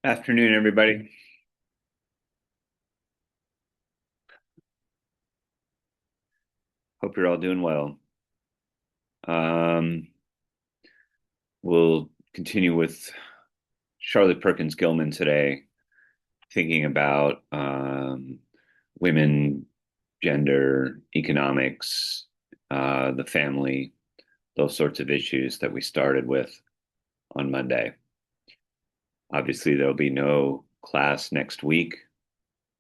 Afternoon, everybody. Hope you're all doing well. Um, we'll continue with Charlotte Perkins Gilman today, thinking about women, gender, economics, the family, those sorts of issues that we started with on Monday. Obviously, there'll be no class next week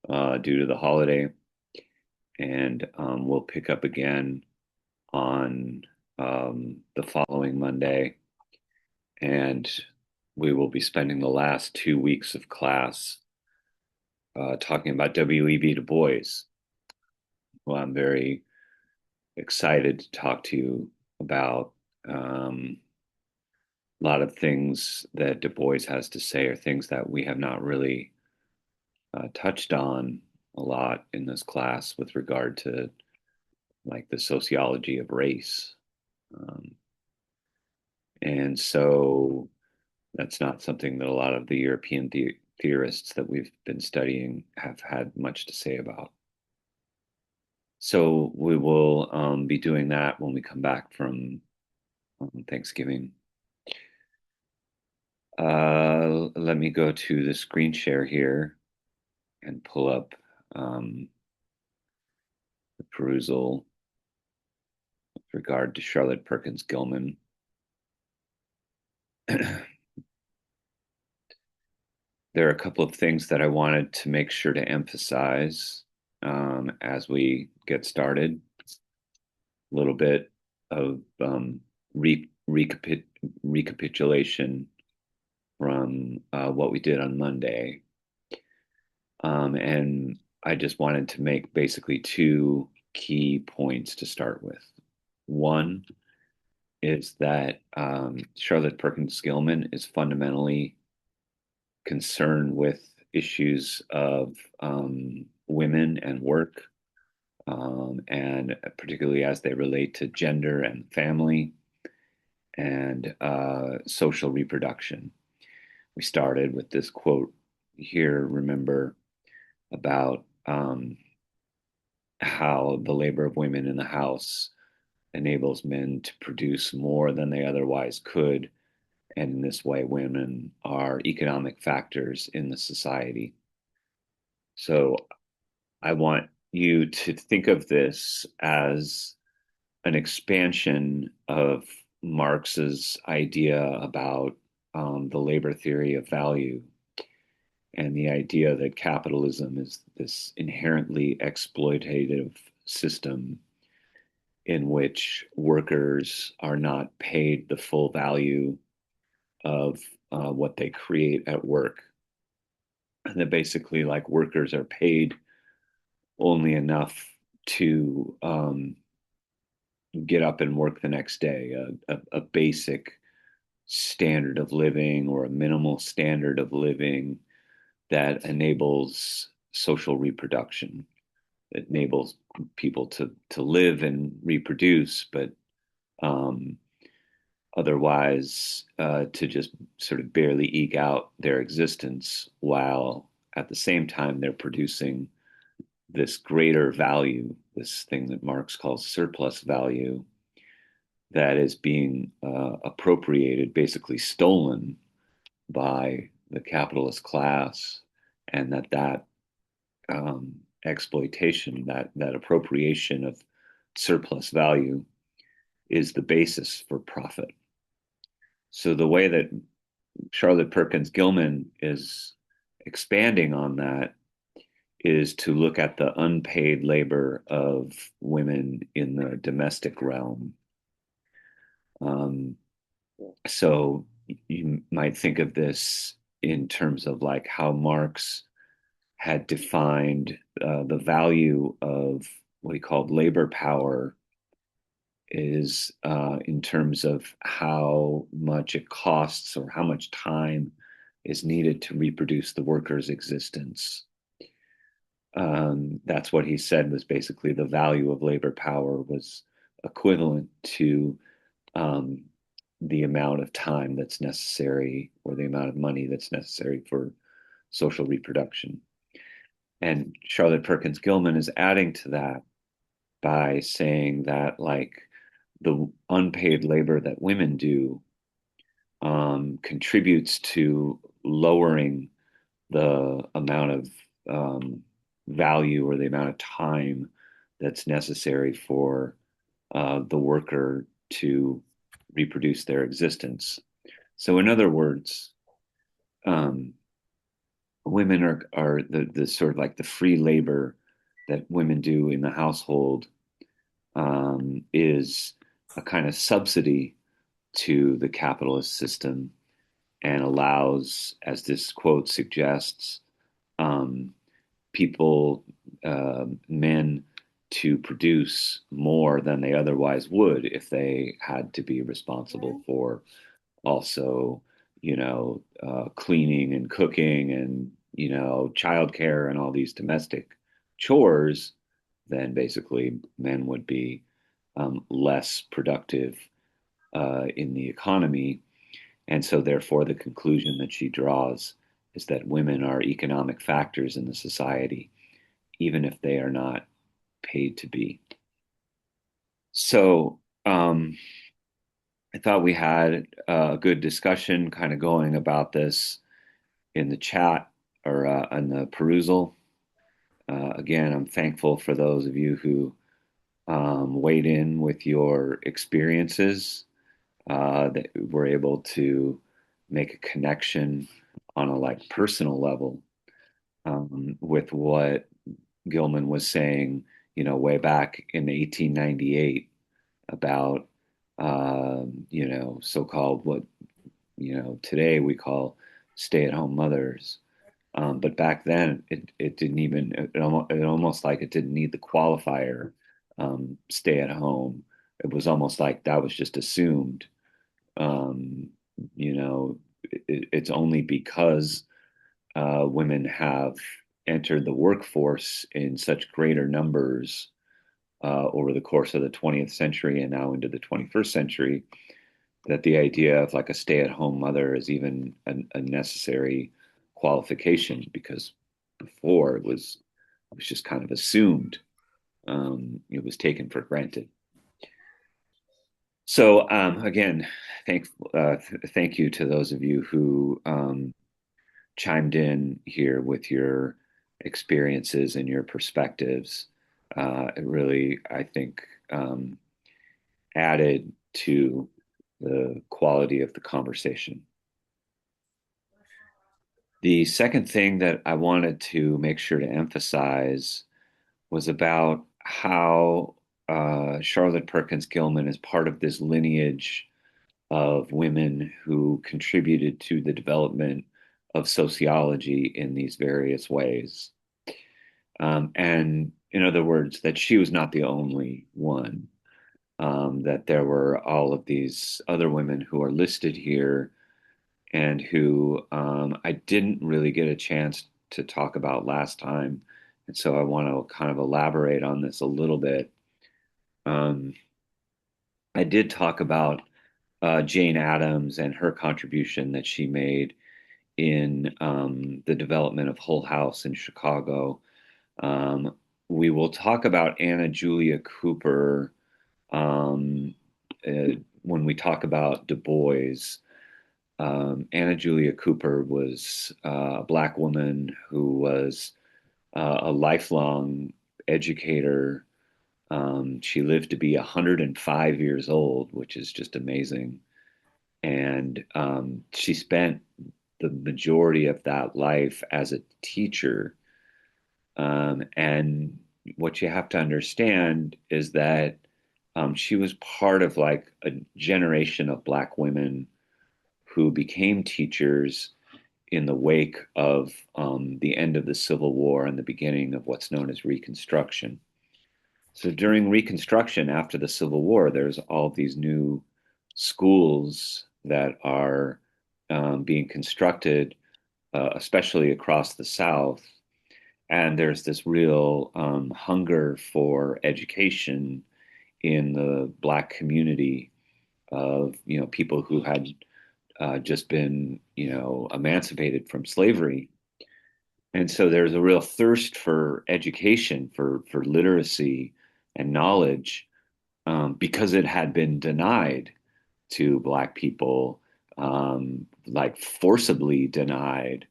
due to the holiday, and we'll pick up again on the following Monday, and we will be spending the last 2 weeks of class talking about W.E.B. Du Bois. Well, I'm very excited to talk to you about. A lot of things that Du Bois has to say are things that we have not really touched on a lot in this class with regard to like the sociology of race. Um, and so that's not something that a lot of the European theorists that we've been studying have had much to say about. So we will be doing that when we come back from Thanksgiving. Let me go to the screen share here and pull up the perusal with regard to Charlotte Perkins Gilman. There are a couple of things that I wanted to make sure to emphasize as we get started. A little bit of recapitulation from what we did on Monday. And I just wanted to make basically two key points to start with. One is that Charlotte Perkins Gilman is fundamentally concerned with issues of women and work, and particularly as they relate to gender and family and social reproduction. We started with this quote here, remember, about how the labor of women in the house enables men to produce more than they otherwise could. And in this way, women are economic factors in the society. So I want you to think of this as an expansion of Marx's idea about the labor theory of value and the idea that capitalism is this inherently exploitative system in which workers are not paid the full value of what they create at work. And that basically, like, workers are paid only enough to get up and work the next day, a basic standard of living or a minimal standard of living that enables social reproduction. It enables people to live and reproduce, but um, otherwise to just sort of barely eke out their existence while at the same time they're producing this greater value, this thing that Marx calls surplus value, that is being appropriated, basically stolen by the capitalist class, and that exploitation, that appropriation of surplus value, is the basis for profit. So the way that Charlotte Perkins Gilman is expanding on that is to look at the unpaid labor of women in the domestic realm. Um, so you might think of this in terms of like how Marx had defined the value of what he called labor power is in terms of how much it costs or how much time is needed to reproduce the worker's existence. That's what he said was basically the value of labor power was equivalent to the amount of time that's necessary or the amount of money that's necessary for social reproduction. And Charlotte Perkins Gilman is adding to that by saying that, like, the unpaid labor that women do contributes to lowering the amount of value or the amount of time that's necessary for the worker to reproduce their existence. So, in other words, um, women are the sort of like the free labor that women do in the household is a kind of subsidy to the capitalist system and allows, as this quote suggests, um, people, men, to produce more than they otherwise would if they had to be responsible for also, cleaning and cooking and, childcare and all these domestic chores. Then basically men would be less productive in the economy. And so, therefore, the conclusion that she draws is that women are economic factors in the society, even if they are not paid to be. So, I thought we had a good discussion kind of going about this in the chat or on the perusal. Again, I'm thankful for those of you who weighed in with your experiences, that were able to make a connection on a like personal level with what Gilman was saying, way back in 1898 about, so-called what, today we call stay-at-home mothers. But back then, it didn't even, it almost like it didn't need the qualifier, stay at home. It was almost like that was just assumed. Um, it's only because women have entered the workforce in such greater numbers over the course of the 20th century and now into the 21st century that the idea of like a stay-at-home mother is even a necessary qualification, because before it was just kind of assumed. It was taken for granted. So again, thank you to those of you who chimed in here with your experiences and your perspectives. It really, I think, added to the quality of the conversation. The second thing that I wanted to make sure to emphasize was about how Charlotte Perkins Gilman is part of this lineage of women who contributed to the development of sociology in these various ways. And in other words, that she was not the only one, that there were all of these other women who are listed here and who I didn't really get a chance to talk about last time. And so I want to kind of elaborate on this a little bit. Um, I did talk about Jane Addams and her contribution that she made in the development of Hull House in Chicago. Um, we will talk about Anna Julia Cooper um, when we talk about Du Bois. Anna Julia Cooper was a Black woman who was a lifelong educator. She lived to be 105 years old, which is just amazing. And she spent the majority of that life as a teacher. And what you have to understand is that she was part of like a generation of Black women who became teachers in the wake of the end of the Civil War and the beginning of what's known as Reconstruction. So during Reconstruction, after the Civil War, there's all these new schools that are being constructed, especially across the South. And there's this real hunger for education in the Black community of, people who had just been, emancipated from slavery. And so there's a real thirst for education, for literacy and knowledge, because it had been denied to Black people, like forcibly denied.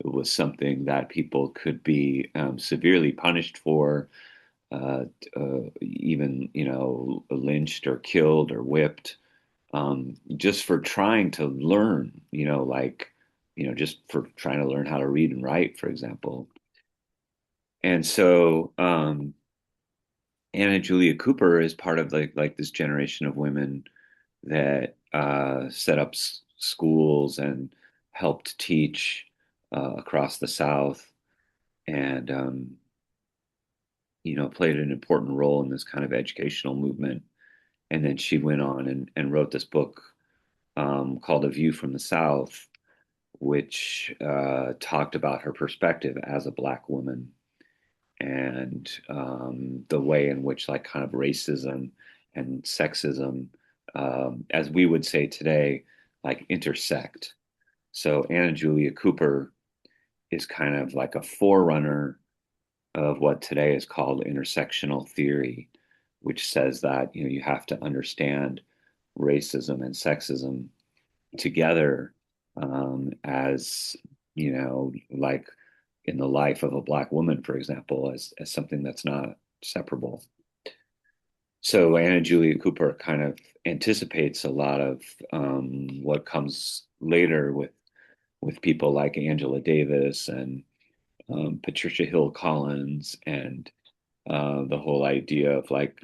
It was something that people could be severely punished for, uh, even, lynched or killed or whipped, just for trying to learn, just for trying to learn how to read and write, for example. And so Anna Julia Cooper is part of like this generation of women that set up schools and helped teach across the South, and played an important role in this kind of educational movement. And then she went on and wrote this book called A View from the South, which talked about her perspective as a Black woman, and the way in which like kind of racism and sexism, as we would say today, like intersect. So Anna Julia Cooper is kind of like a forerunner of what today is called intersectional theory, which says that you have to understand racism and sexism together, as like in the life of a Black woman, for example, as something that's not separable. So Anna Julia Cooper kind of anticipates a lot of what comes later with people like Angela Davis and Patricia Hill Collins, and the whole idea of like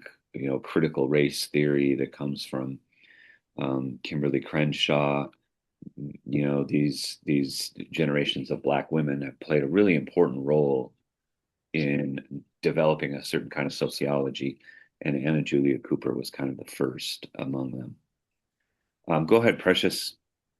critical race theory that comes from Kimberly Crenshaw. These generations of Black women have played a really important role in developing a certain kind of sociology, and Anna Julia Cooper was kind of the first among them. Go ahead, Precious.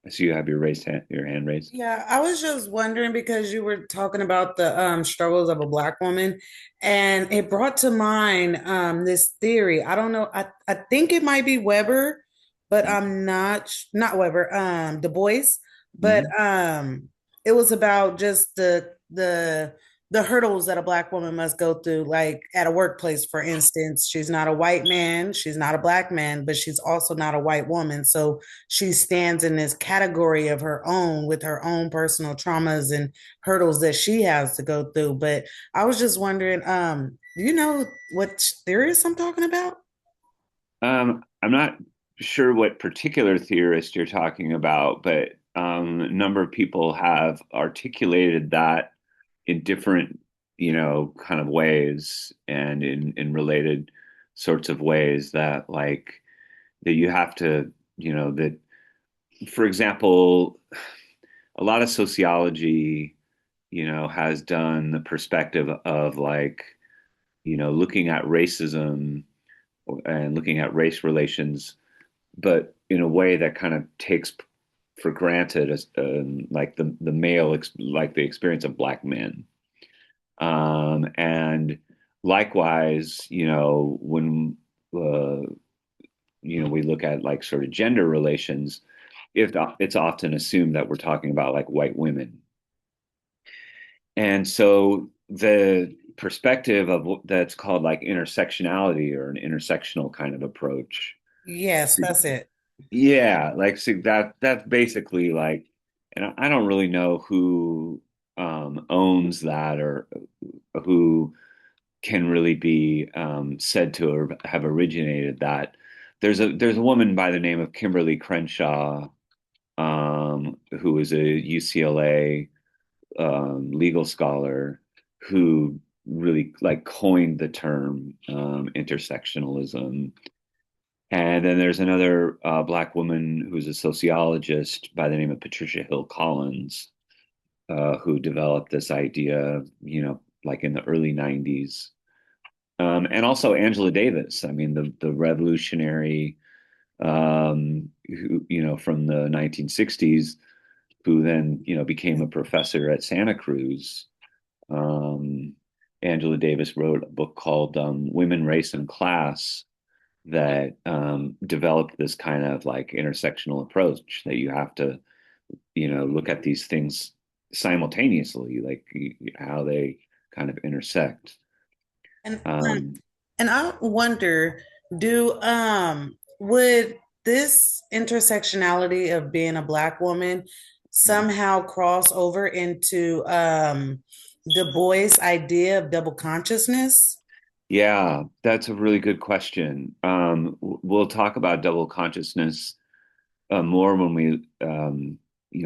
I see you have your hand raised. Yeah, I was just wondering because you were talking about the struggles of a Black woman, and it brought to mind this theory. I don't know. I think it might be Weber, but I'm not Weber. Du Bois, but Mm-hmm. it was about just the hurdles that a Black woman must go through, like at a workplace, for instance. She's not a white man, she's not a Black man, but she's also not a white woman. So she stands in this category of her own with her own personal traumas and hurdles that she has to go through. But I was just wondering, do you know what theorist I'm talking about? I'm not sure what particular theorist you're talking about, but a number of people have articulated that in different, kind of ways, and in related sorts of ways, that like that you have to, that, for example, a lot of sociology, has done the perspective of like, looking at racism and looking at race relations, but in a way that kind of takes for granted as like the male like the experience of Black men, and likewise, when uh, we look at like sort of gender relations, if it's often assumed that we're talking about like white women, and so the perspective of that's called like intersectionality, or an intersectional kind of approach. Yes, that's it. Yeah, like so that's basically like, and I don't really know who owns that, or who can really be said to have originated that. There's a woman by the name of Kimberly Crenshaw, who is a UCLA legal scholar, who really like coined the term intersectionalism. And then there's another Black woman who's a sociologist by the name of Patricia Hill Collins, who developed this idea, like in the early 90s. And also Angela Davis, I mean, the revolutionary, who, from the 1960s, who then, became a professor at Santa Cruz. Um, Angela Davis wrote a book called Women, Race, and Class, that developed this kind of like intersectional approach, that you have to, look at these things simultaneously, like how they kind of intersect. And Um, and I wonder, do would this intersectionality of being a Black woman somehow cross over into Du Bois' idea of double consciousness? yeah, that's a really good question. We'll talk about double consciousness more when we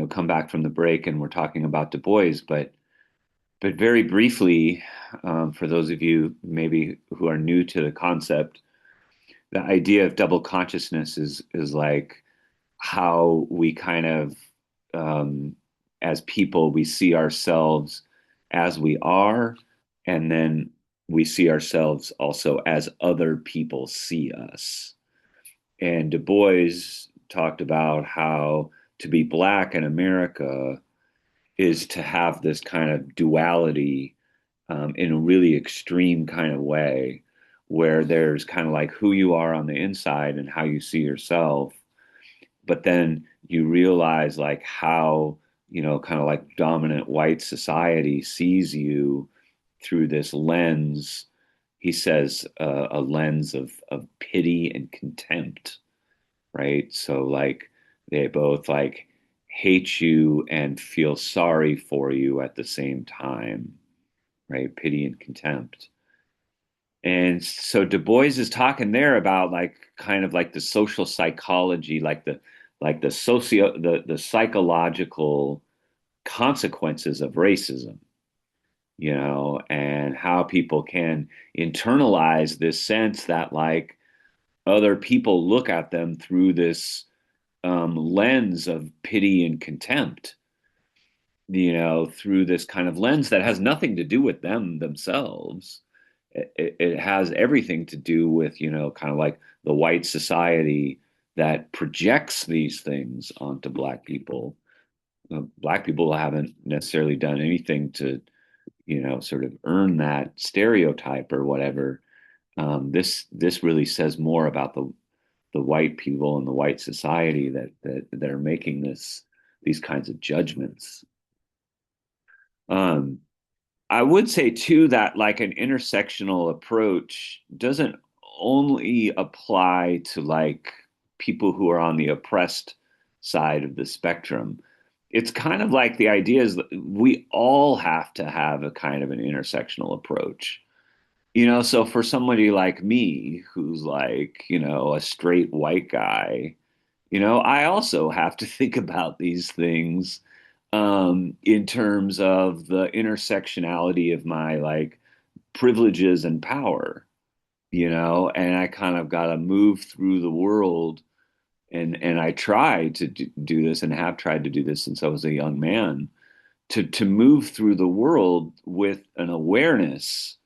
come back from the break and we're talking about Du Bois, but very briefly, for those of you maybe who are new to the concept, the idea of double consciousness is like how we kind of as people we see ourselves as we are, and then we see ourselves also as other people see us. And Du Bois talked about how to be black in America is to have this kind of duality in a really extreme kind of way, where there's kind of like who you are on the inside and how you see yourself, but then you realize like how, kind of like dominant white society sees you through this lens. He says a lens of pity and contempt, right? So like they both like hate you and feel sorry for you at the same time, right? Pity and contempt. And so Du Bois is talking there about like kind of like the social psychology, like the socio the psychological consequences of racism, and how people can internalize this sense that like other people look at them through this lens of pity and contempt, through this kind of lens that has nothing to do with them themselves. It has everything to do with, kind of like the white society that projects these things onto Black people. Black people haven't necessarily done anything to, sort of earn that stereotype or whatever. This really says more about the white people and the white society that are making these kinds of judgments. Um, I would say too that like an intersectional approach doesn't only apply to like people who are on the oppressed side of the spectrum. It's kind of like the idea is that we all have to have a kind of an intersectional approach. So for somebody like me who's like, a straight white guy, I also have to think about these things in terms of the intersectionality of my like privileges and power, and I kind of got to move through the world. And I try to do this and have tried to do this since I was a young man to move through the world with an awareness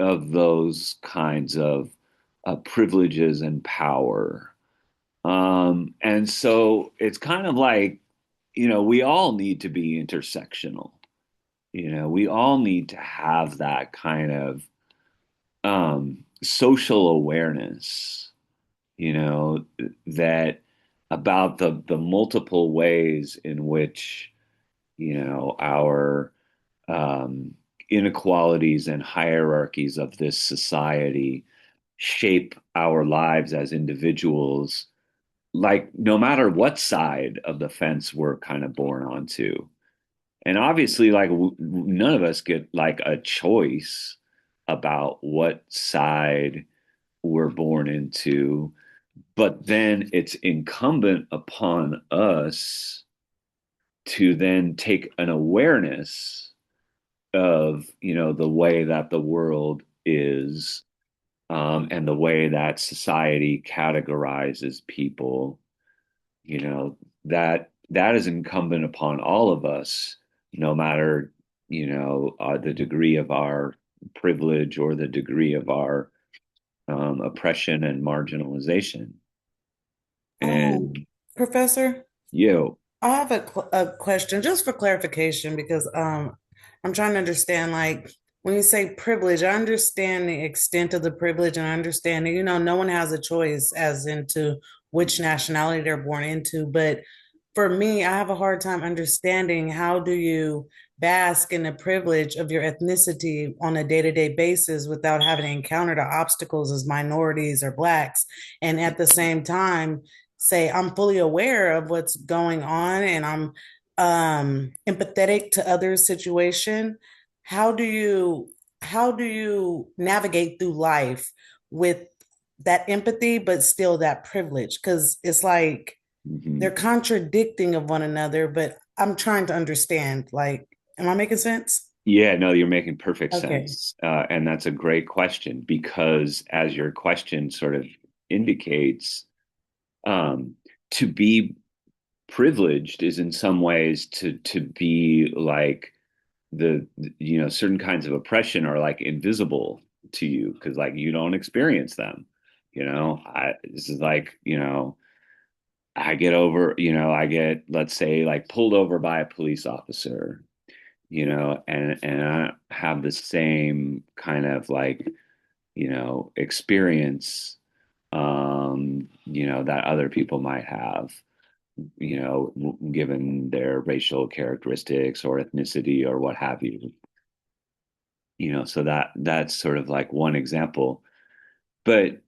of those kinds of privileges and power. And so it's kind of like, we all need to be intersectional. We all need to have that kind of social awareness, that about the multiple ways in which, our um, inequalities and hierarchies of this society shape our lives as individuals, like no matter what side of the fence we're kind of born onto. And obviously, like none of us get like a choice about what side we're born into, but then it's incumbent upon us to then take an awareness of, the way that the world is, and the way that society categorizes people, that is incumbent upon all of us, no matter, the degree of our privilege or the degree of our oppression and marginalization. Um, And Professor, you I have a question just for clarification because I'm trying to understand like when you say privilege, I understand the extent of the privilege and I understand that, no one has a choice as into which nationality they're born into, but for me, I have a hard time understanding how do you bask in the privilege of your ethnicity on a day-to-day basis without having to encounter the obstacles as minorities or blacks, and at the same time say I'm fully aware of what's going on and I'm empathetic to others' situation. How do you how do you navigate through life with that empathy but still that privilege? Because it's like they're Mhm. contradicting of one another, but I'm trying to understand. Like, am I making sense? Yeah, no, you're making perfect Okay. sense. And that's a great question because, as your question sort of indicates, um, to be privileged is in some ways to be like certain kinds of oppression are like invisible to you because like you don't experience them. This is like, I get, let's say, like pulled over by a police officer, and I have the same kind of like, experience, that other people might have, given their racial characteristics or ethnicity or what have you. So that's sort of like one example. But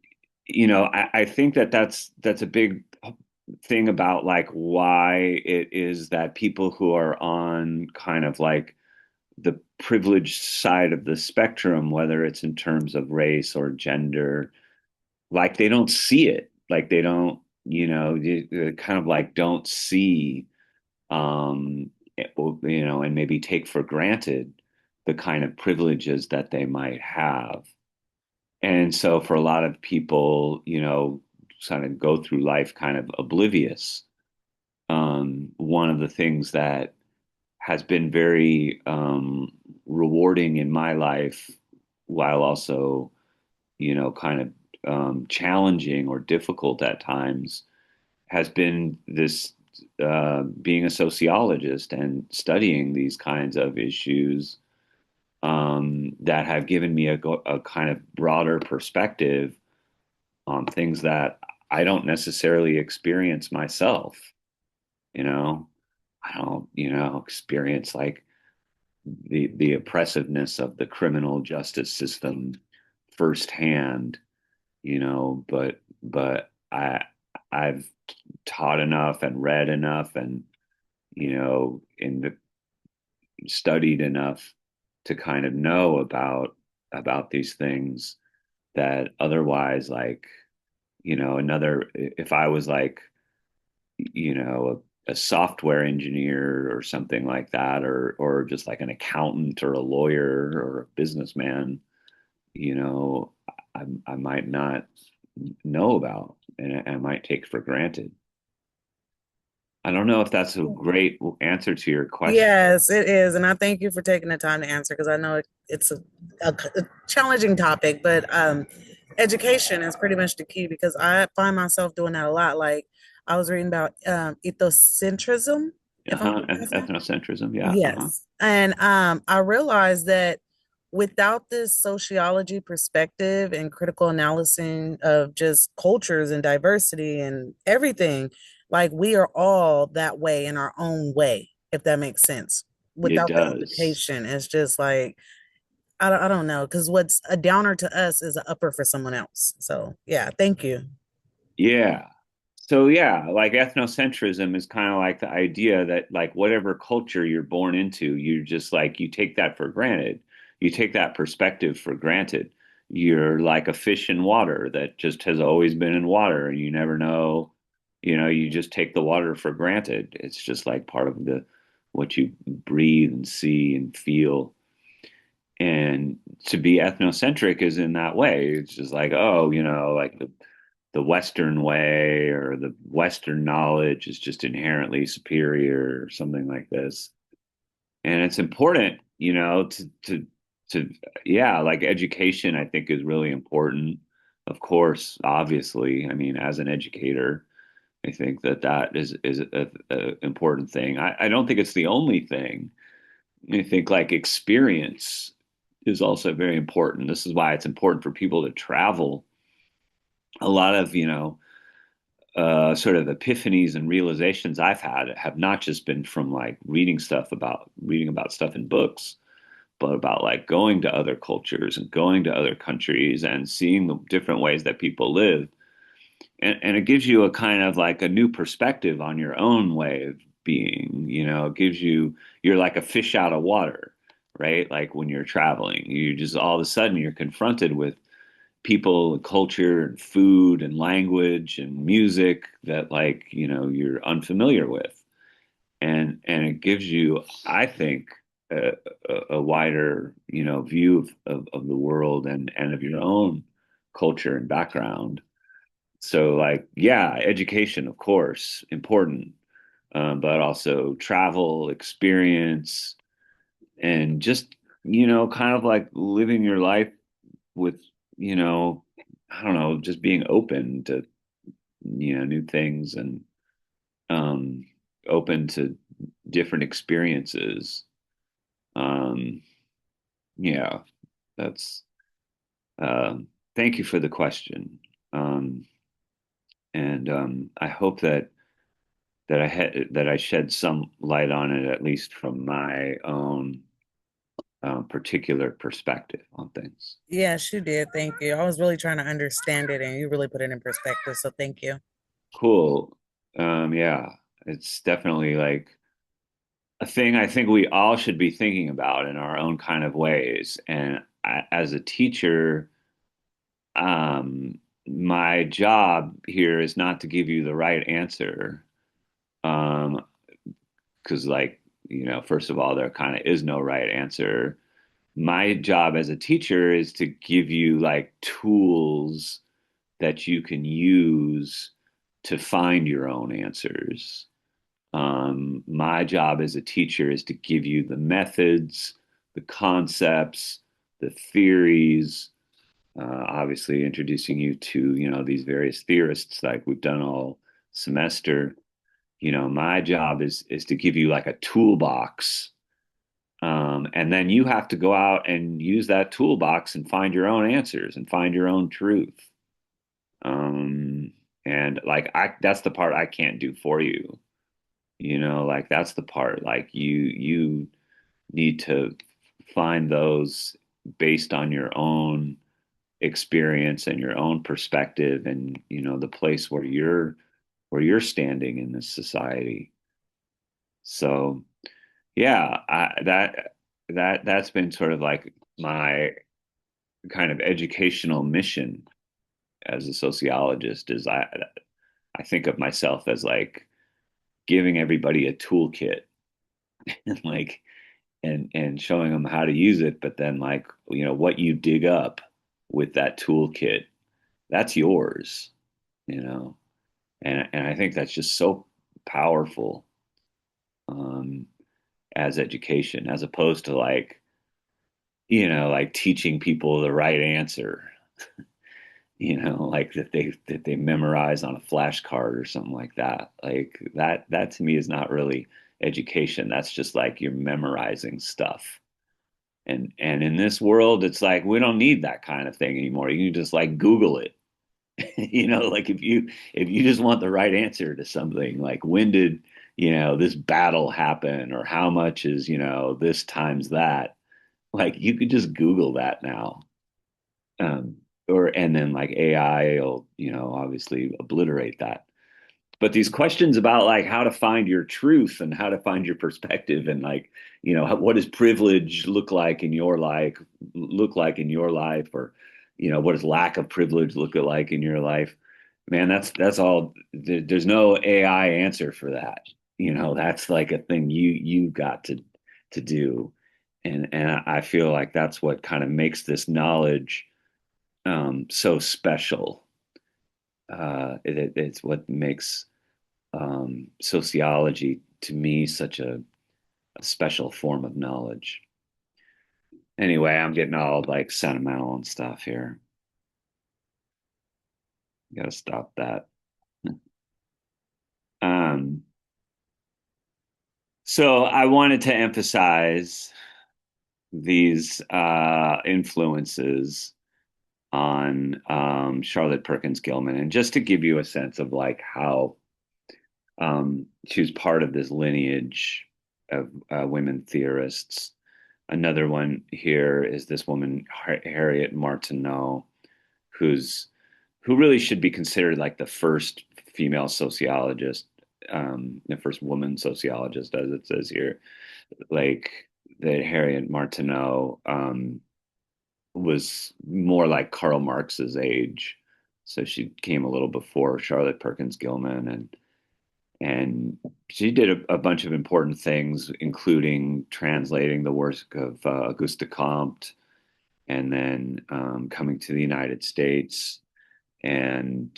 I think that that's a big thing about like why it is that people who are on kind of like the privileged side of the spectrum, whether it's in terms of race or gender, like they don't see it, like they don't, they kind of like don't see, um, and maybe take for granted the kind of privileges that they might have. And so for a lot of people, kind of go through life kind of oblivious. One of the things that has been very rewarding in my life, while also, kind of challenging or difficult at times, has been this being a sociologist and studying these kinds of issues that have given me a kind of broader perspective on things that I don't necessarily experience myself. You know, I don't, experience like the oppressiveness of the criminal justice system firsthand, but I've taught enough and read enough and, and studied enough to kind of know about these things that otherwise, like, if I was like, a software engineer or something like that, or just like an accountant or a lawyer or a businessman, you know, I might not know about and I might take for granted. I don't know if that's a great answer to your question. Yes, it is. And I thank you for taking the time to answer because I know it's a challenging topic, but education is pretty much the key because I find myself doing that a lot. Like I was reading about ethocentrism, if I'm Uh-huh. pronouncing that. Ethnocentrism, yeah. Uh-huh. Yes. And I realized that without this sociology perspective and critical analysis of just cultures and diversity and everything, like we are all that way in our own way, if that makes sense. It Without the does. education, it's just like, I don't know, because what's a downer to us is an upper for someone else. So, yeah, thank you. Yeah. So yeah, like ethnocentrism is kind of like the idea that like whatever culture you're born into, you just like you take that for granted. You take that perspective for granted. You're like a fish in water that just has always been in water and you never know, you just take the water for granted. It's just like part of the what you breathe and see and feel. And to be ethnocentric is in that way. It's just like, oh, like the Western way or the Western knowledge is just inherently superior or something like this. And it's important, to yeah, like education, I think is really important. Of course, obviously, I mean, as an educator, I think that is a important thing. I don't think it's the only thing. I think like experience is also very important. This is why it's important for people to travel. A lot of, sort of epiphanies and realizations I've had have not just been from like reading about stuff in books, but about like going to other cultures and going to other countries and seeing the different ways that people live. And it gives you a kind of like a new perspective on your own way of being. It gives you're like a fish out of water, right? Like when you're traveling, you just all of a sudden you're confronted with people and culture and food and language and music that like you're unfamiliar with, and it gives you, I think, a wider view of the world and of your own culture and background. So like, yeah, education, of course, important, but also travel experience and just kind of like living your life with, you know, I don't know, just being open to, new things and um, open to different experiences. Um, yeah, that's, thank you for the question. Um, and I hope that I shed some light on it, at least from my own particular perspective on things. Yes, you did. Thank you. I was really trying to understand it and you really put it in perspective. So thank you. Cool. Yeah, it's definitely like a thing I think we all should be thinking about in our own kind of ways. And as a teacher, my job here is not to give you the right answer. Um, because like, first of all, there kind of is no right answer. My job as a teacher is to give you like tools that you can use to find your own answers. My job as a teacher is to give you the methods, the concepts, the theories, obviously introducing you to, these various theorists like we've done all semester. My job is to give you like a toolbox. And then you have to go out and use that toolbox and find your own answers and find your own truth. Um, and like that's the part I can't do for you. Like that's the part like you need to find those based on your own experience and your own perspective and the place where you're standing in this society. So yeah, that's been sort of like my kind of educational mission as a sociologist is I think of myself as like giving everybody a toolkit and like and showing them how to use it, but then like what you dig up with that toolkit, that's yours, you know. And I think that's just so powerful, um, as education, as opposed to like like teaching people the right answer, like that they memorize on a flashcard or something like that. Like that to me is not really education. That's just like you're memorizing stuff. And in this world, it's like we don't need that kind of thing anymore. You can just like Google it. Like if you just want the right answer to something, like when did this battle happen, or how much is this times that, like you could just Google that now. um, and then like AI will, obviously obliterate that. But these questions about like how to find your truth and how to find your perspective and like, what does privilege look like in your life, or, what does lack of privilege look like in your life? Man, that's all. There's no AI answer for that. That's like a thing you got to do. And I feel like that's what kind of makes this knowledge so special. It's what makes sociology to me such a special form of knowledge. Anyway, I'm getting all like sentimental and stuff here. Got to stop that. Um, so I wanted to emphasize these influences on Charlotte Perkins Gilman, and just to give you a sense of like how she was part of this lineage of women theorists. Another one here is this woman Harriet Martineau, who's who really should be considered like the first female sociologist, the first woman sociologist, as it says here. Like that Harriet Martineau was more like Karl Marx's age, so she came a little before Charlotte Perkins Gilman, and she did a bunch of important things, including translating the work of Auguste Comte, and then coming to the United States, and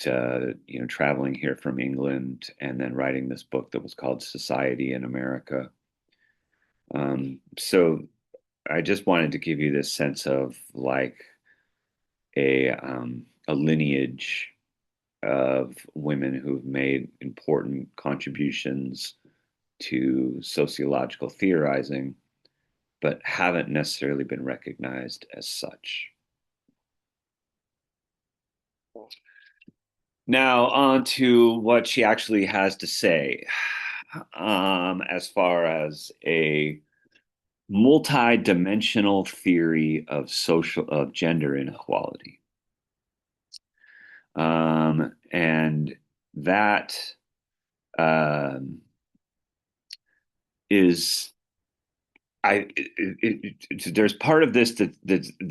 traveling here from England, and then writing this book that was called Society in America. So I just wanted to give you this sense of like a lineage of women who've made important contributions to sociological theorizing, but haven't necessarily been recognized as such. Now, on to what she actually has to say, as far as a multi-dimensional theory of gender inequality. And that um, is there's part of this that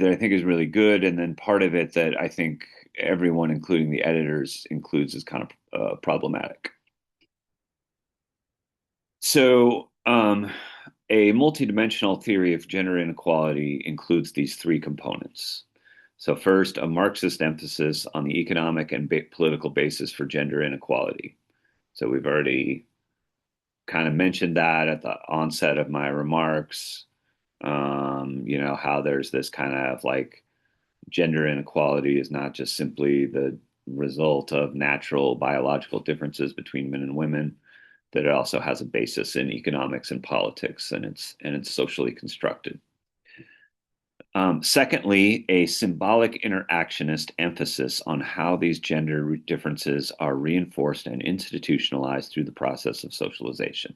I think is really good, and then part of it that I think everyone, including the editors, includes as kind of problematic. So, a multidimensional theory of gender inequality includes these three components. So, first, a Marxist emphasis on the economic and political basis for gender inequality. So, we've already kind of mentioned that at the onset of my remarks. How there's this kind of like gender inequality is not just simply the result of natural biological differences between men and women, that it also has a basis in economics and politics, and it's socially constructed. Secondly, a symbolic interactionist emphasis on how these gender differences are reinforced and institutionalized through the process of socialization.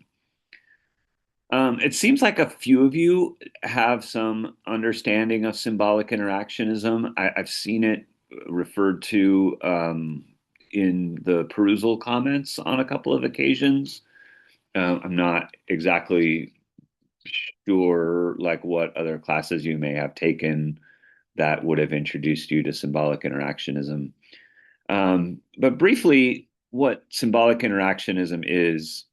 It seems like a few of you have some understanding of symbolic interactionism. I've seen it referred to in the perusal comments on a couple of occasions. I'm not exactly sure like what other classes you may have taken that would have introduced you to symbolic interactionism. But briefly, what symbolic interactionism is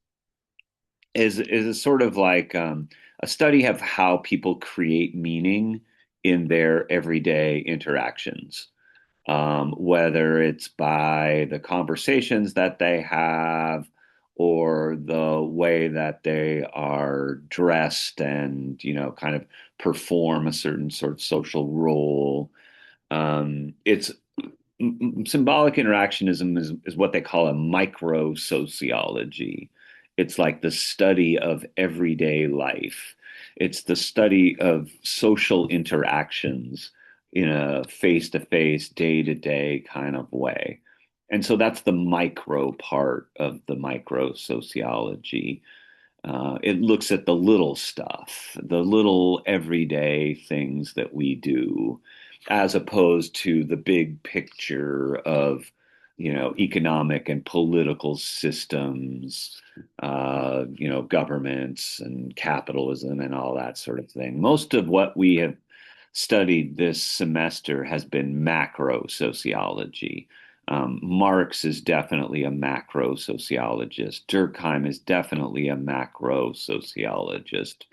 a sort of like a study of how people create meaning in their everyday interactions, whether it's by the conversations that they have or the way that they are dressed and, kind of perform a certain sort of social role. It's symbolic interactionism is what they call a micro sociology. It's like the study of everyday life. It's the study of social interactions in a face to face, day to day kind of way. And so that's the micro part of the micro sociology. It looks at the little stuff, the little everyday things that we do, as opposed to the big picture of, economic and political systems, governments and capitalism and all that sort of thing. Most of what we have studied this semester has been macro sociology. Marx is definitely a macro sociologist. Durkheim is definitely a macro sociologist.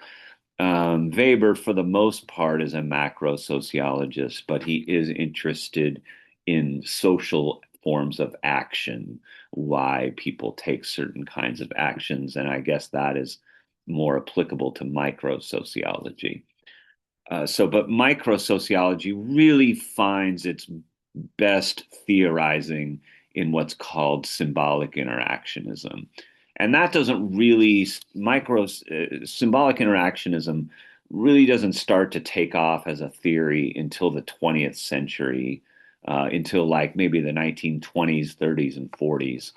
Weber, for the most part, is a macro sociologist, but he is interested in social forms of action, why people take certain kinds of actions. And I guess that is more applicable to micro sociology. But micro sociology really finds its best theorizing in what's called symbolic interactionism. And that doesn't really, symbolic interactionism really doesn't start to take off as a theory until the 20th century. until like maybe the 1920s, 30s, and 40s.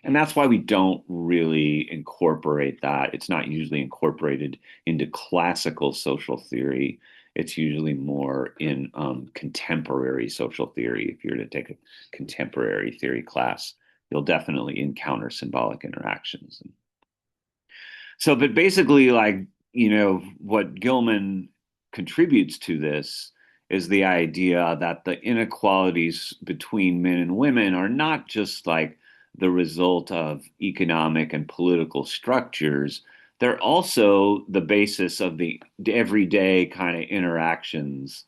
And that's why we don't really incorporate that. It's not usually incorporated into classical social theory. It's usually more in contemporary social theory. If you're to take a contemporary theory class, you'll definitely encounter symbolic interactions. So, but basically, like, what Gilman contributes to this is the idea that the inequalities between men and women are not just like the result of economic and political structures. They're also the basis of the everyday kind of interactions,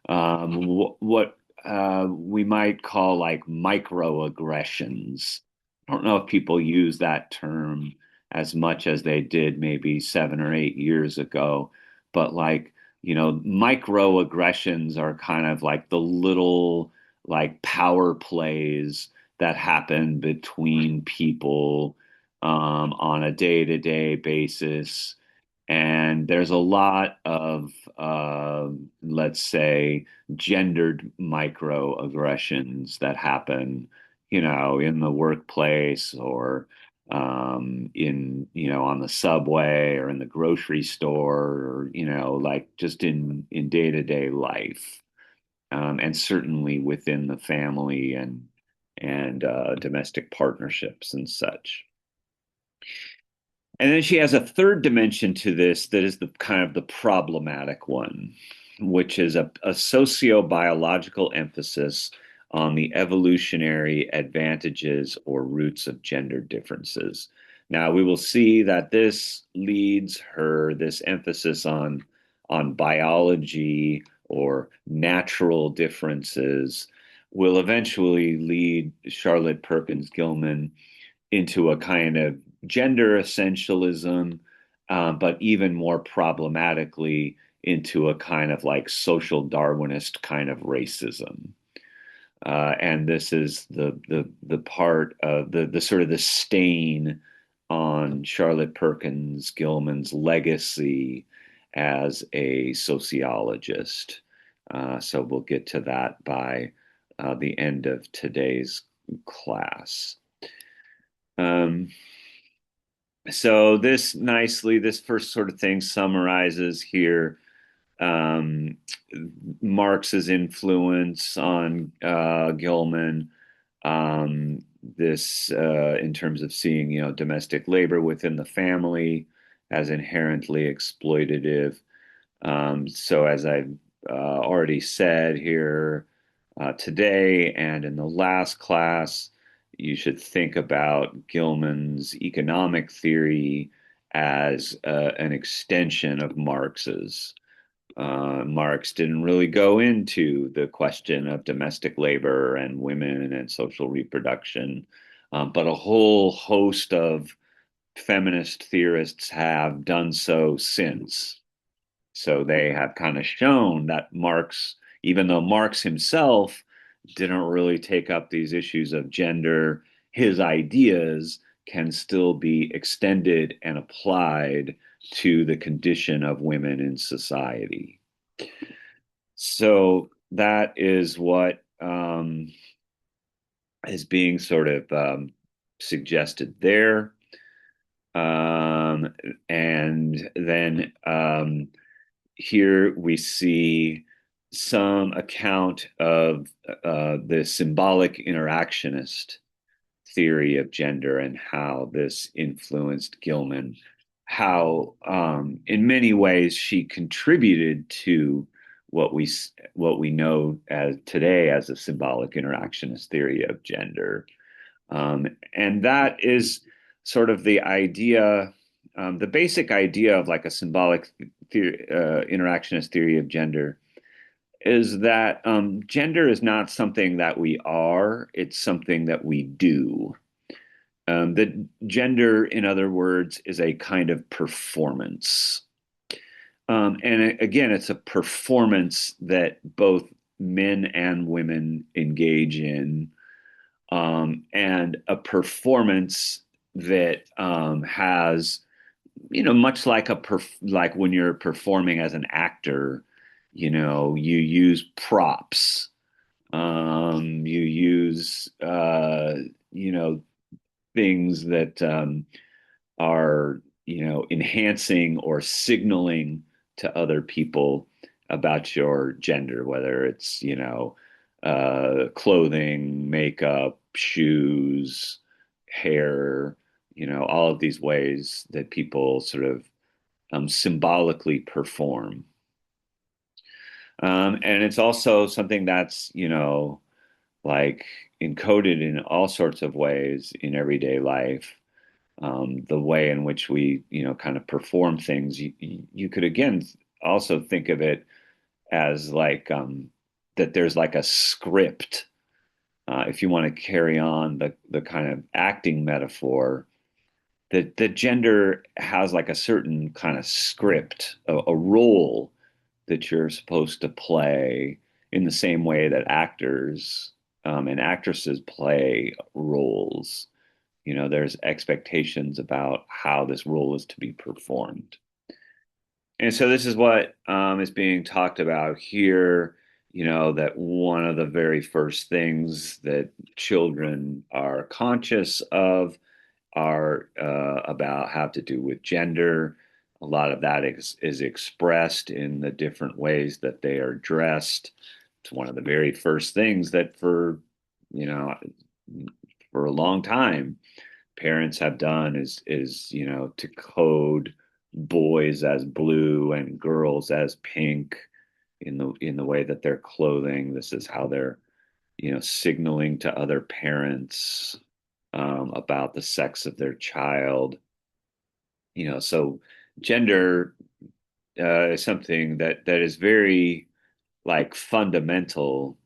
what we might call like microaggressions. I don't know if people use that term as much as they did maybe 7 or 8 years ago. But like, microaggressions are kind of like the little like power plays that happen between people on a day-to-day basis. And there's a lot of, let's say, gendered microaggressions that happen, in the workplace or on the subway or in the grocery store or, like just in day-to-day life. And certainly within the family and domestic partnerships and such. And then she has a third dimension to this that is the kind of the problematic one, which is a sociobiological emphasis on the evolutionary advantages or roots of gender differences. Now we will see that this leads her, this emphasis on biology or natural differences will eventually lead Charlotte Perkins Gilman into a kind of gender essentialism, but even more problematically into a kind of like social Darwinist kind of racism. And this is the part of the sort of the stain on Charlotte Perkins Gilman's legacy as a sociologist. So we'll get to that by the end of today's class. Um, so this first sort of thing summarizes here um, Marx's influence on Gilman. This in terms of seeing domestic labor within the family as inherently exploitative. So as I've already said here today and in the last class, you should think about Gilman's economic theory as an extension of Marx's. Marx didn't really go into the question of domestic labor and women and social reproduction, but a whole host of feminist theorists have done so since. So they have kind of shown that Marx, even though Marx himself didn't really take up these issues of gender, his ideas can still be extended and applied to the condition of women in society. So that is what is being sort of suggested there. And then here we see some account of the symbolic interactionist theory of gender and how this influenced Gilman, how in many ways she contributed to what we know as today as a symbolic interactionist theory of gender. And that is sort of the idea, the basic idea of like a symbolic theory, interactionist theory of gender is that gender is not something that we are, it's something that we do. That gender, in other words, is a kind of performance. And again, it's a performance that both men and women engage in, and a performance that has, much like like when you're performing as an actor, you use props You use, you know, things that are, enhancing or signaling to other people about your gender, whether it's, clothing, makeup, shoes, hair, all of these ways that people sort of symbolically perform. And it's also something that's, like encoded in all sorts of ways in everyday life. The way in which we, kind of perform things, you could again also think of it as like that there's like a script. If you want to carry on the kind of acting metaphor, that the gender has like a certain kind of script, a role that you're supposed to play in the same way that actors and actresses play roles. There's expectations about how this role is to be performed. And so this is what is being talked about here, that one of the very first things that children are conscious of are about have to do with gender. A lot of that is expressed in the different ways that they are dressed. It's one of the very first things that you know, for a long time, parents have done is to code boys as blue and girls as pink in the way that they're clothing. This is how they're signaling to other parents about the sex of their child. So gender is something that is very like fundamental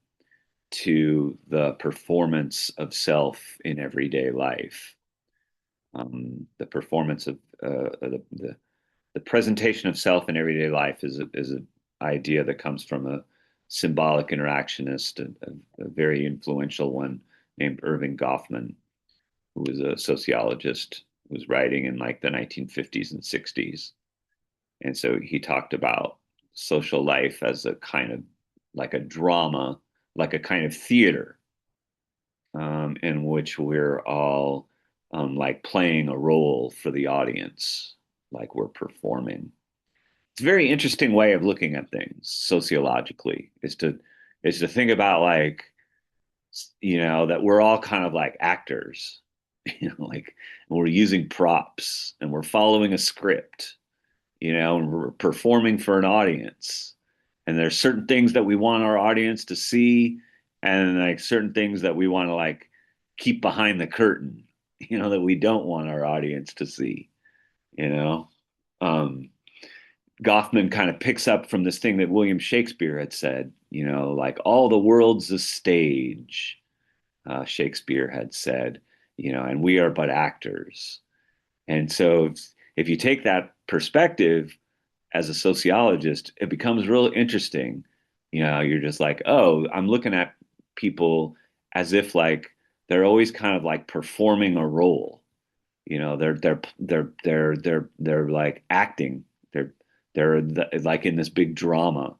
to the performance of self in everyday life. The performance of the presentation of self in everyday life is an idea that comes from a symbolic interactionist, a very influential one named Irving Goffman, who was a sociologist, was writing in like the 1950s and 60s. And so he talked about social life as a kind of like a drama, like a kind of theater in which we're all like playing a role for the audience, like we're performing. It's a very interesting way of looking at things sociologically, is to think about like, that we're all kind of like actors, like we're using props and we're following a script, and we're performing for an audience. And there's certain things that we want our audience to see, and like certain things that we want to like keep behind the curtain, that we don't want our audience to see, you know. Um, Goffman kind of picks up from this thing that William Shakespeare had said, like all the world's a stage, Shakespeare had said, and we are but actors. And so if you take that perspective as a sociologist, it becomes real interesting. You're just like, oh, I'm looking at people as if like they're always kind of like performing a role. They're like acting. They're like in this big drama,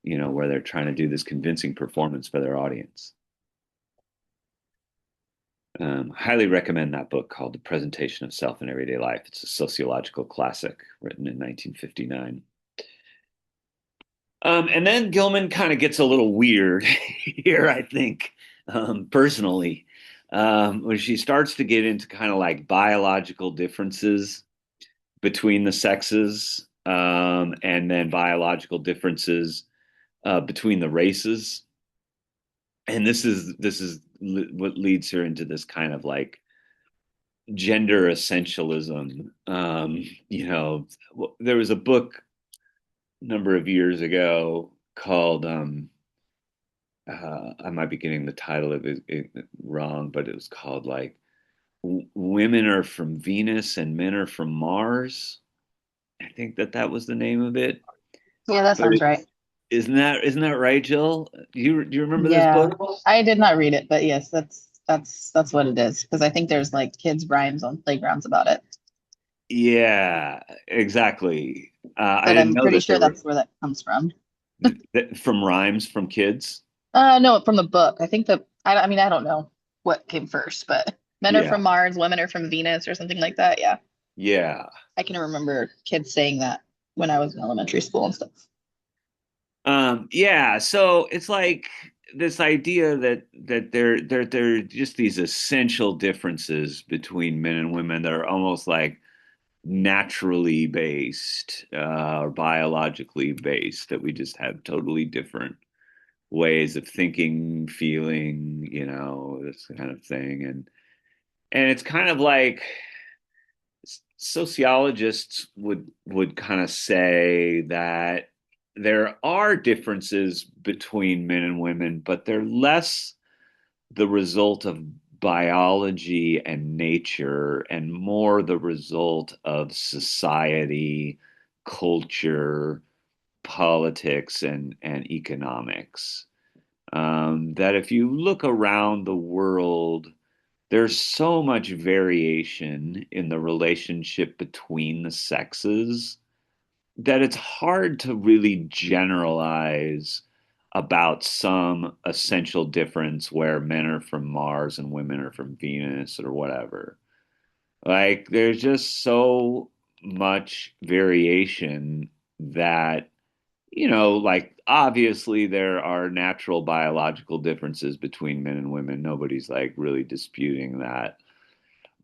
where they're trying to do this convincing performance for their audience. Highly recommend that book called The Presentation of Self in Everyday Life. It's a sociological classic written in 1959. And then Gilman kind of gets a little weird here, I think, personally, when she starts to get into kind of like biological differences between the sexes, and then biological differences between the races. And this is what leads her into this kind of like gender essentialism. There was a book a number of years ago called I might be getting the title of it wrong, but it was called like "Women Are from Venus and Men Are from Mars." I think that was the name of it. Yeah, that But sounds right. isn't that right, Jill? Do you remember this Yeah, book? I did not read it, but yes, that's what it is. Because I think there's like kids' rhymes on playgrounds about it. Yeah, exactly. I But didn't I'm know pretty that sure there were that's where that comes from. from rhymes from kids. No, from the book. I think I mean, I don't know what came first, but men are Yeah. from Mars, women are from Venus, or something like that. Yeah. Yeah. I can remember kids saying that when I was in elementary school and stuff. Yeah, so it's like this idea that there are just these essential differences between men and women that are almost like naturally based or biologically based, that we just have totally different ways of thinking, feeling, this kind of thing. And it's kind of like sociologists would kind of say that there are differences between men and women, but they're less the result of biology and nature and more the result of society, culture, politics, and economics. That if you look around the world, there's so much variation in the relationship between the sexes that it's hard to really generalize about some essential difference where men are from Mars and women are from Venus or whatever. Like, there's just so much variation that, like, obviously there are natural biological differences between men and women. Nobody's like really disputing that.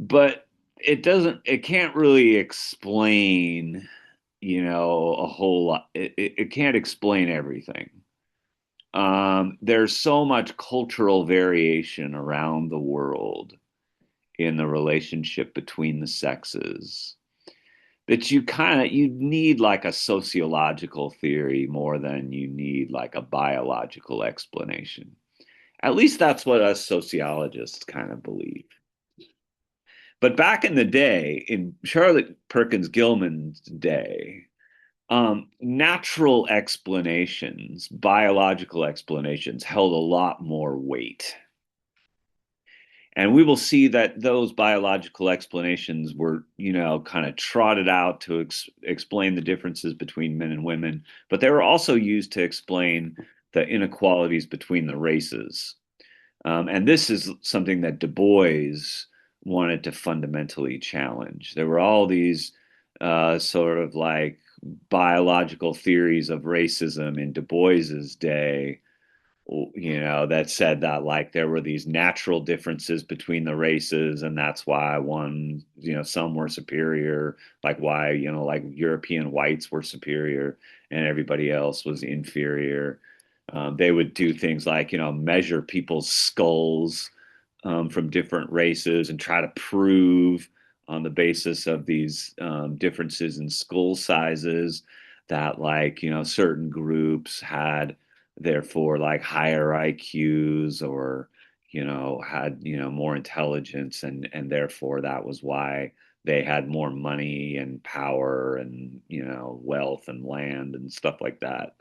But it can't really explain, a whole lot. It can't explain everything. There's so much cultural variation around the world in the relationship between the sexes that you need like a sociological theory more than you need like a biological explanation. At least that's what us sociologists kind of believe. But back in the day, in Charlotte Perkins Gilman's day, natural explanations, biological explanations, held a lot more weight. And we will see that those biological explanations were, kind of trotted out to explain the differences between men and women, but they were also used to explain the inequalities between the races. And this is something that Du Bois wanted to fundamentally challenge. There were all these sort of like biological theories of racism in Du Bois's day, that said that like there were these natural differences between the races, and that's why some were superior, like why, like European whites were superior and everybody else was inferior. They would do things like, measure people's skulls from different races and try to prove on the basis of these differences in skull sizes that, like, certain groups had therefore like higher IQs or, had, more intelligence, and therefore that was why they had more money and power and, wealth and land and stuff like that.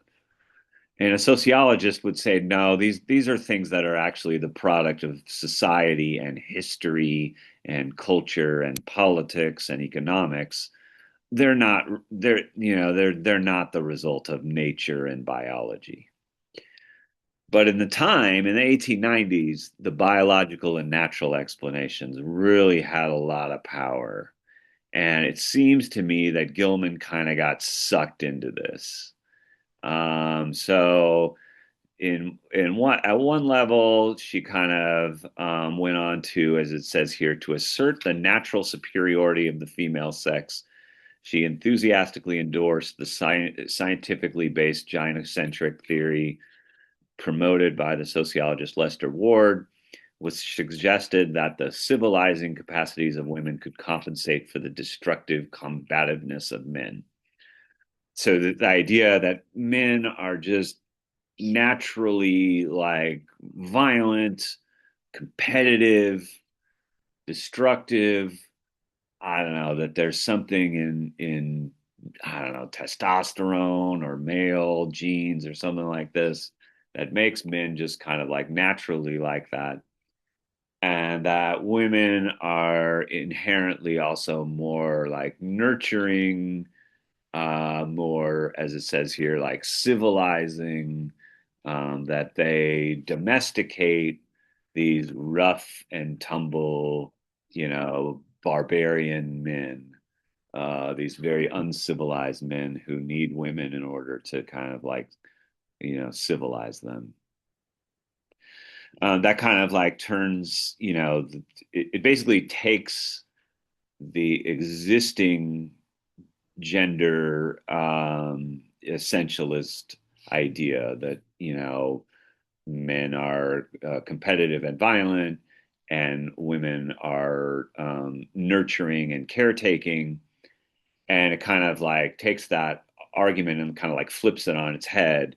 And a sociologist would say, no, these are things that are actually the product of society and history and culture and politics and economics. They're not the result of nature and biology. But in the time, in the 1890s, the biological and natural explanations really had a lot of power. And it seems to me that Gilman kind of got sucked into this. So in one at one level, she kind of went on to, as it says here, to assert the natural superiority of the female sex. She enthusiastically endorsed the scientifically based gynocentric theory promoted by the sociologist Lester Ward, which suggested that the civilizing capacities of women could compensate for the destructive combativeness of men. So the idea that men are just naturally like violent, competitive, destructive. I don't know, that there's something in I don't know, testosterone or male genes or something like this that makes men just kind of like naturally like that. And that women are inherently also more like nurturing, more, as it says here, like civilizing, that they domesticate these rough and tumble, barbarian men, these very uncivilized men who need women in order to kind of like, civilize them. That kind of like turns, it basically takes the existing gender essentialist idea that, men are competitive and violent, and women are nurturing and caretaking. And it kind of like takes that argument and kind of like flips it on its head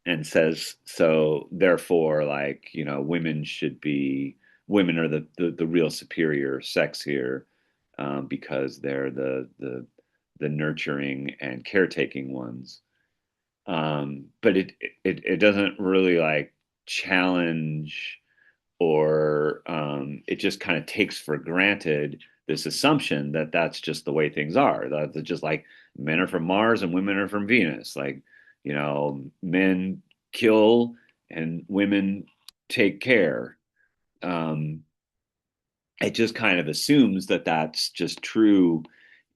and says, so therefore, like, women are the real superior sex here, because they're the nurturing and caretaking ones. But it doesn't really like challenge, or it just kind of takes for granted this assumption that that's just the way things are. That just like men are from Mars and women are from Venus. Like, men kill and women take care. Um, it just kind of assumes that that's just true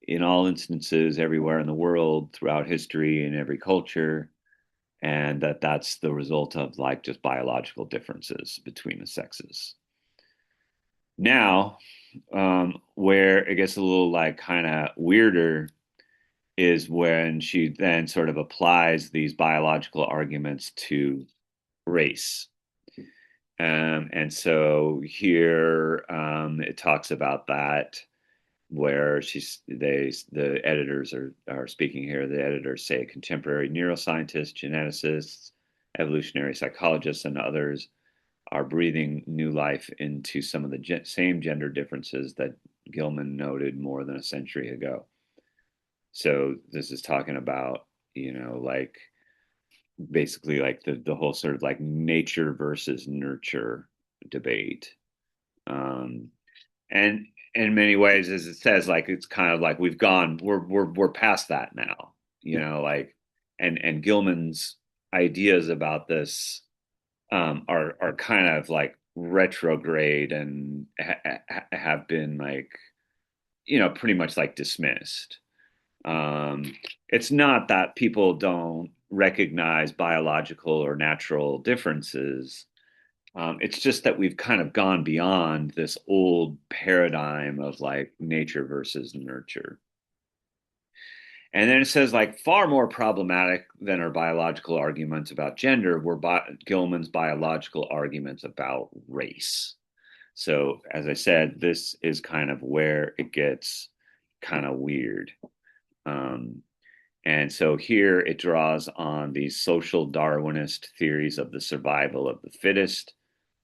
in all instances, everywhere in the world, throughout history, in every culture, and that that's the result of like just biological differences between the sexes. Now, where it gets a little like kind of weirder is when she then sort of applies these biological arguments to race. And so here, it talks about that, where the editors are speaking here. The editors say contemporary neuroscientists, geneticists, evolutionary psychologists, and others are breathing new life into some of the same gender differences that Gilman noted more than a century ago. So this is talking about, like basically like the whole sort of like nature versus nurture debate. Um, and in many ways, as it says, like it's kind of like we're past that now, like, and Gilman's ideas about this are kind of like retrograde and have been like, pretty much like dismissed. Um, it's not that people don't recognize biological or natural differences. It's just that we've kind of gone beyond this old paradigm of like nature versus nurture. And then it says, like, far more problematic than our biological arguments about gender were Gilman's biological arguments about race. So, as I said, this is kind of where it gets kind of weird. Um, and so here it draws on these social Darwinist theories of the survival of the fittest.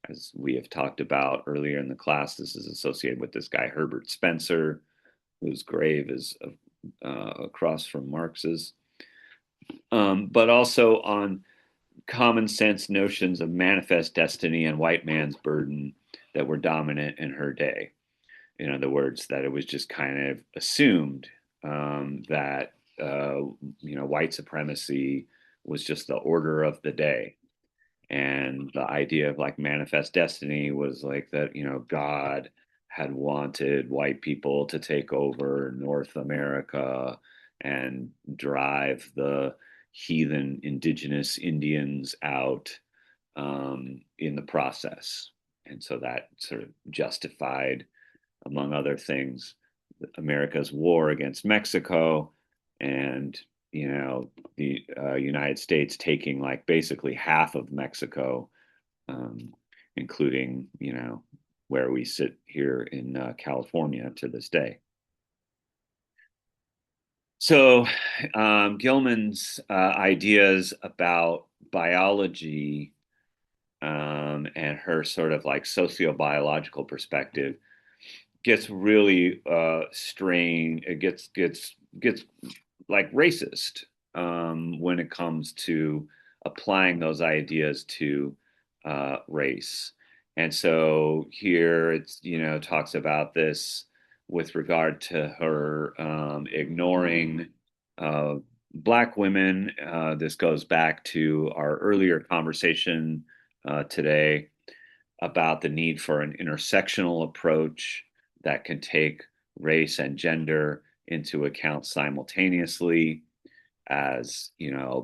As we have talked about earlier in the class, this is associated with this guy, Herbert Spencer, whose grave is across from Marx's, but also on common sense notions of manifest destiny and white man's burden that were dominant in her day. In other words, that it was just kind of assumed that white supremacy was just the order of the day, and the idea of like manifest destiny was like that, God had wanted white people to take over North America and drive the heathen indigenous Indians out, in the process. And so that sort of justified, among other things, America's war against Mexico, and the United States taking like basically half of Mexico, um, including where we sit here in California to this day. So Gilman's ideas about biology, and her sort of like sociobiological perspective gets really strained. It gets like racist, when it comes to applying those ideas to race. And so here it's, talks about this with regard to her ignoring uh, Black women, this goes back to our earlier conversation today about the need for an intersectional approach that can take race and gender into account simultaneously, as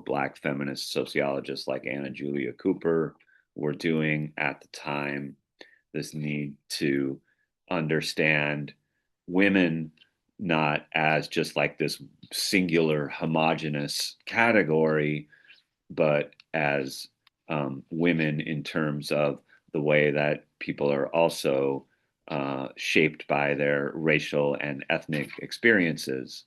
Black feminist sociologists like Anna Julia Cooper were doing at the time. This need to understand women not as just like this singular homogenous category, but as women in terms of the way that people are also shaped by their racial and ethnic experiences,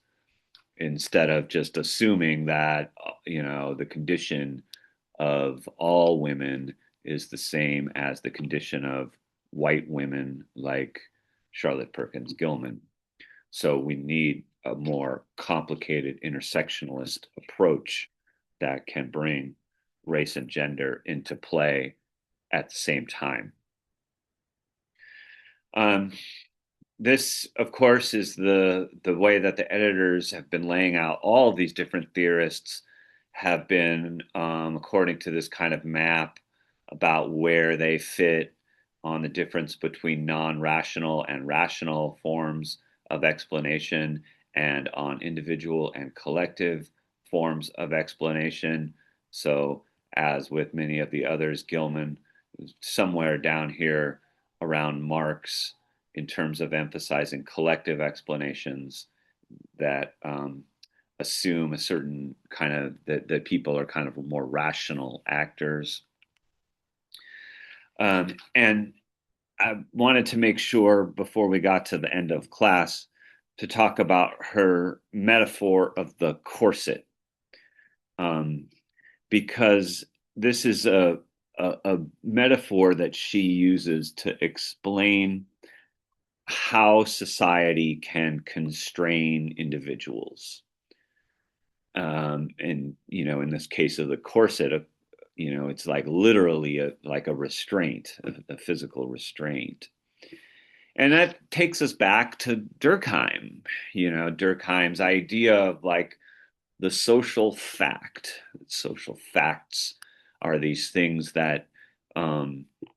instead of just assuming that the condition of all women is the same as the condition of white women like Charlotte Perkins Gilman. So we need a more complicated intersectionalist approach that can bring race and gender into play at the same time. Um, this, of course, is the way that the editors have been laying out. All of these different theorists have been, according to this kind of map about where they fit on the difference between non-rational and rational forms of explanation, and on individual and collective forms of explanation. So, as with many of the others, Gilman, somewhere down here around Marx, in terms of emphasizing collective explanations that assume a certain kind of that people are kind of more rational actors. And I wanted to make sure before we got to the end of class to talk about her metaphor of the corset, because this is a metaphor that she uses to explain how society can constrain individuals. And in this case of the corset, it's like literally like a restraint, a physical restraint. And that takes us back to Durkheim, Durkheim's idea of like the social fact. Social facts are these things that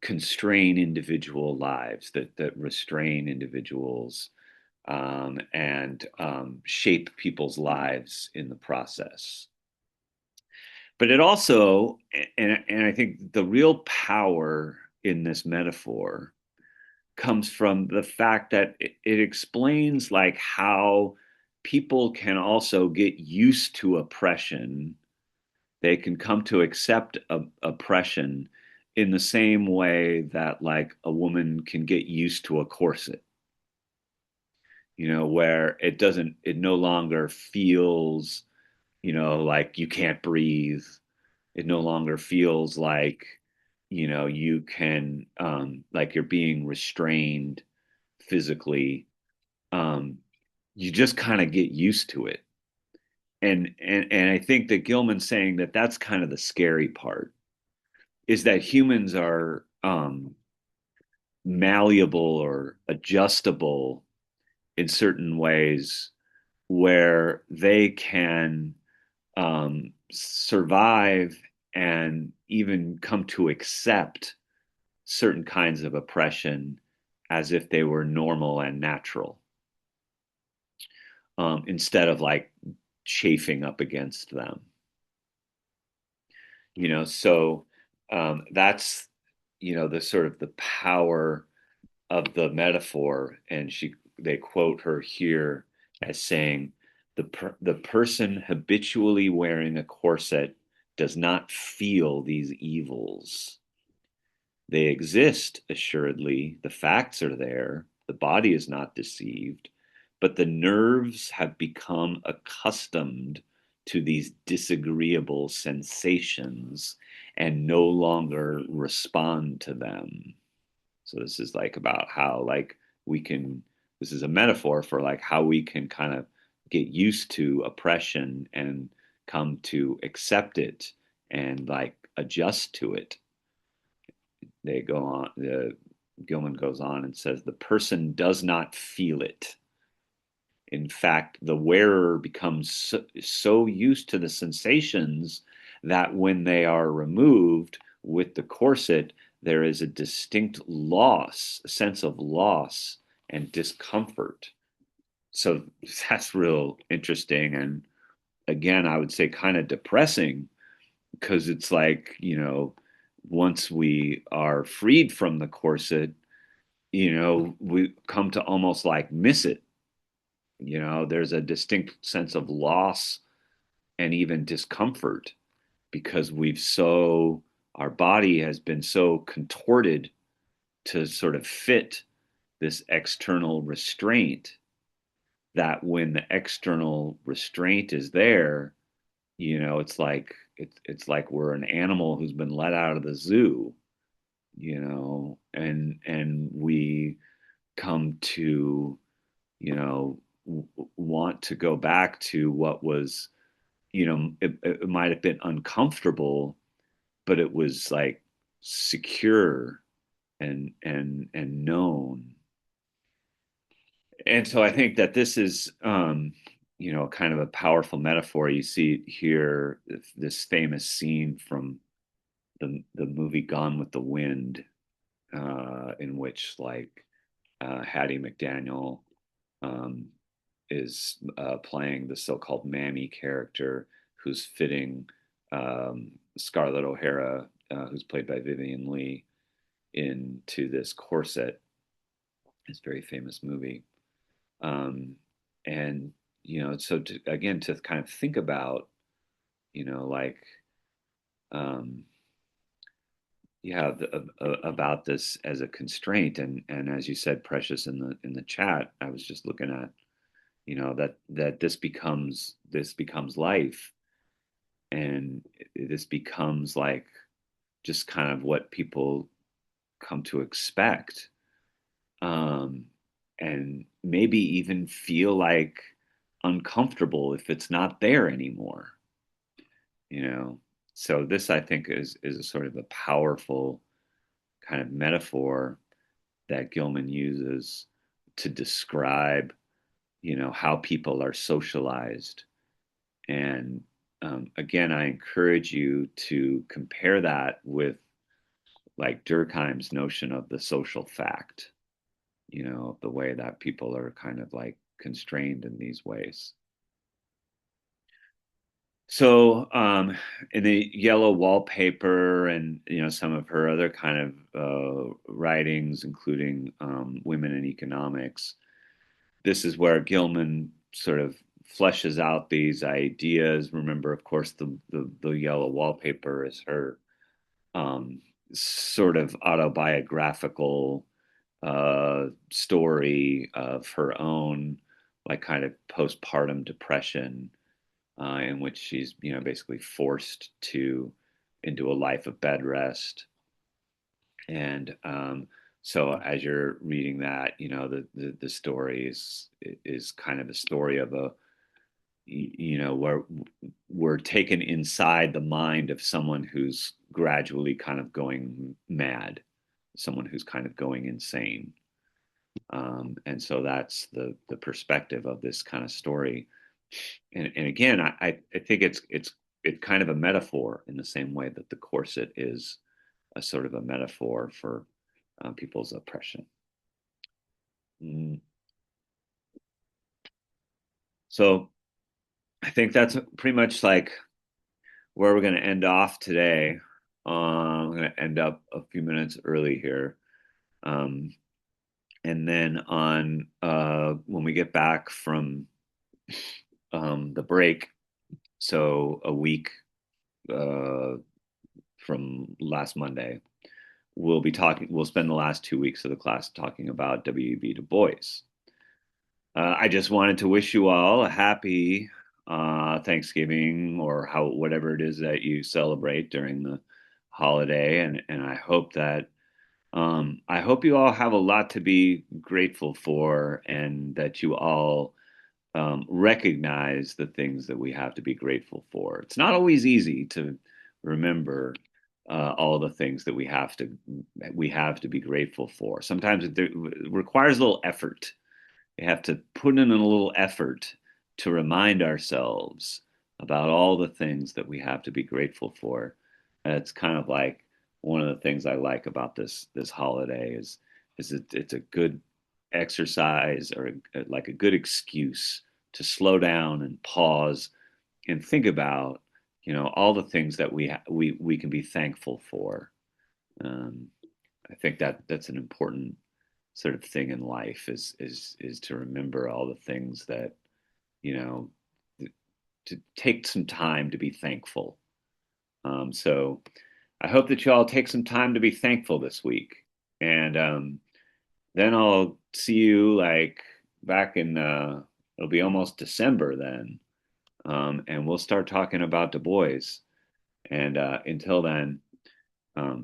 constrain individual lives, that restrain individuals, and shape people's lives in the process. But it also, and I think the real power in this metaphor comes from the fact that it explains like how people can also get used to oppression. They can come to accept oppression in the same way that like a woman can get used to a corset, where it no longer feels, like you can't breathe. It no longer feels like, you can, like you're being restrained physically. Um, you just kind of get used to it. And I think that Gilman's saying that that's kind of the scary part, is that humans are malleable or adjustable in certain ways where they can survive and even come to accept certain kinds of oppression as if they were normal and natural, instead of like chafing up against them. So that's the sort of the power of the metaphor. And they quote her here as saying, the person habitually wearing a corset does not feel these evils. They exist, assuredly. The facts are there. The body is not deceived, but the nerves have become accustomed to these disagreeable sensations and no longer respond to them. So this is like about how like this is a metaphor for like how we can kind of get used to oppression and come to accept it and like adjust to it. They go on, Gilman goes on and says, the person does not feel it. In fact, the wearer becomes so used to the sensations that when they are removed with the corset, there is a distinct loss, a sense of loss and discomfort. So that's real interesting. And again, I would say kind of depressing because it's like, once we are freed from the corset, we come to almost like miss it. There's a distinct sense of loss and even discomfort because our body has been so contorted to sort of fit this external restraint that when the external restraint is there, it's like we're an animal who's been let out of the zoo, and we come to, want to go back to what was, it might have been uncomfortable, but it was like secure and known. And so I think that this is, kind of a powerful metaphor. You see here this famous scene from the movie Gone with the Wind, in which like Hattie McDaniel um, is playing the so-called Mammy character, who's fitting Scarlett O'Hara, who's played by Vivian Lee, into this corset. This very famous movie. And so again, to kind of think about, like, um, yeah, about this as a constraint, and as you said, Precious, in the chat, I was just looking at, that this becomes life, and this becomes like just kind of what people come to expect, um, and maybe even feel like uncomfortable if it's not there anymore. you know so this, I think, is a sort of a powerful kind of metaphor that Gilman uses to describe how people are socialized. And again, I encourage you to compare that with like Durkheim's notion of the social fact, the way that people are kind of like constrained in these ways. So, in the yellow wallpaper, and some of her other kind of writings, including Women in Economics, this is where Gilman sort of fleshes out these ideas. Remember, of course, the yellow wallpaper is her um, sort of autobiographical story of her own, like, kind of postpartum depression, in which she's basically forced to into a life of bed rest. And so as you're reading that, the story is kind of a story of a, where we're taken inside the mind of someone who's gradually kind of going mad, someone who's kind of going insane. And so that's the perspective of this kind of story. And again, I think it's kind of a metaphor in the same way that the corset is a sort of a metaphor for people's oppression. Mm. So I think that's pretty much like where we're going to end off today. I'm going to end up a few minutes early here. Um, and then on when we get back from the break, so a week uh, from last Monday, we'll spend the last 2 weeks of the class talking about W.E.B. Du Bois. I just wanted to wish you all a happy Thanksgiving, or whatever it is that you celebrate during the holiday, and I hope you all have a lot to be grateful for, and that you all recognize the things that we have to be grateful for. It's not always easy to remember all the things that we have to be grateful for. Sometimes it requires a little effort have to put in a little effort to remind ourselves about all the things that we have to be grateful for. And it's kind of like one of the things I like about this holiday is it's a good exercise, or like a good excuse to slow down and pause and think about, all the things that we can be thankful for. Um, I think that that's an important sort of thing in life, is to remember all the things that, you know to take some time to be thankful. So I hope that you all take some time to be thankful this week, and then I'll see you like back in it'll be almost December then, and we'll start talking about Du Bois. And until then,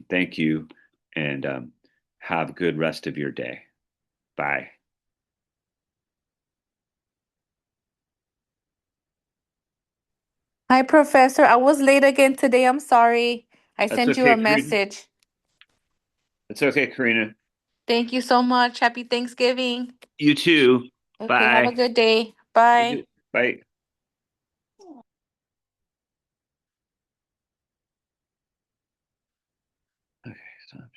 thank you, and have a good rest of your day. Bye. Hi, Professor. I was late again today. I'm sorry. I That's sent you a okay, Karina. message. That's okay, Karina. Thank you so much. Happy Thanksgiving. You too. Okay, have a Bye. good day. You Bye. too. Bye. Okay, stop.